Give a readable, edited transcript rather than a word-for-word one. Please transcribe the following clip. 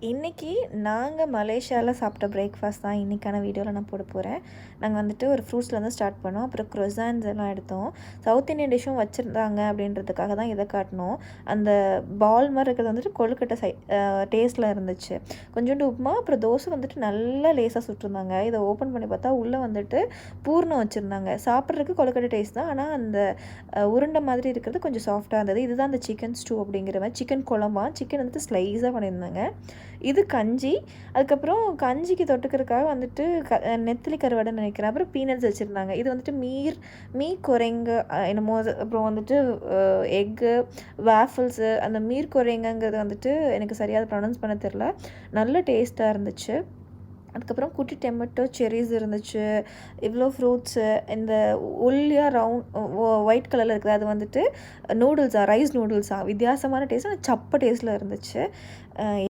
இன்றைக்கி நாங்கள் மலேசியாவில் சாப்பிட்ட பிரேக்ஃபாஸ்ட் தான் இன்றைக்கான வீடியோவில் நான் போட போகிறேன். நாங்கள் வந்துட்டு ஒரு ஃப்ரூட்ஸ்லேருந்து ஸ்டார்ட் பண்ணோம். அப்புறம் க்ரொசான்ஸ் எல்லாம் எடுத்தோம். சவுத் இண்டியன் டிஷ்ஷும் வச்சுருந்தாங்க அப்படின்றதுக்காக தான் இதை காட்டினோம். அந்த பால் மாதிரி இருக்கிறது வந்துட்டு கொழுக்கட்டை டேஸ்ட்டில் இருந்துச்சு. கொஞ்சோண்டு உப்புமா அப்புறம் தோசை வந்துட்டு நல்லா லேசாக சுட்டிருந்தாங்க. இதை ஓப்பன் பண்ணி பார்த்தா உள்ளே வந்துட்டு பூர்ணம் வச்சுருந்தாங்க. சாப்பிட்றதுக்கு கொழுக்கட்டை டேஸ்ட் தான், ஆனால் அந்த உருண்டை மாதிரி இருக்கிறது கொஞ்சம் சாஃப்டாக இருந்தது. இதுதான் அந்த சிக்கன் ஸ்டூ அப்படிங்கிற மாதிரி சிக்கன் குழம்பா சிக்கன் வந்துட்டு ஸ்லைஸாக பண்ணியிருந்தாங்க. இது கஞ்சி. அதுக்கப்புறம் கஞ்சிக்கு தொட்டுக்கிறதுக்காக வந்துட்டு நெத்திலி கருவாடுன்னு நினைக்கிறேன். அப்புறம் பீனட்ஸ் வச்சுருந்தாங்க. இது வந்துட்டு மீர் குரங்கு என்னமோ அப்புறம் வந்துட்டு எக்கு வேஃபிள்ஸு அந்த மீர் குரங்குங்கிறது வந்துட்டு எனக்கு சரியாக ப்ரொனவுன்ஸ் பண்ண தெரில. நல்ல டேஸ்ட்டாக இருந்துச்சு. அதுக்கப்புறம் குட்டி டொமேட்டோ செரிஸ் இருந்துச்சு. இவ்வளோ ஃப்ரூட்ஸு இந்த ஒல்லியாக ஒயிட் கலரில் இருக்குது. அது வந்துட்டு நூடுல்ஸா ரைஸ் நூடுல்ஸா வித்தியாசமான டேஸ்ட். ஆனால் சப்ப டேஸ்ட்டில் இருந்துச்சு.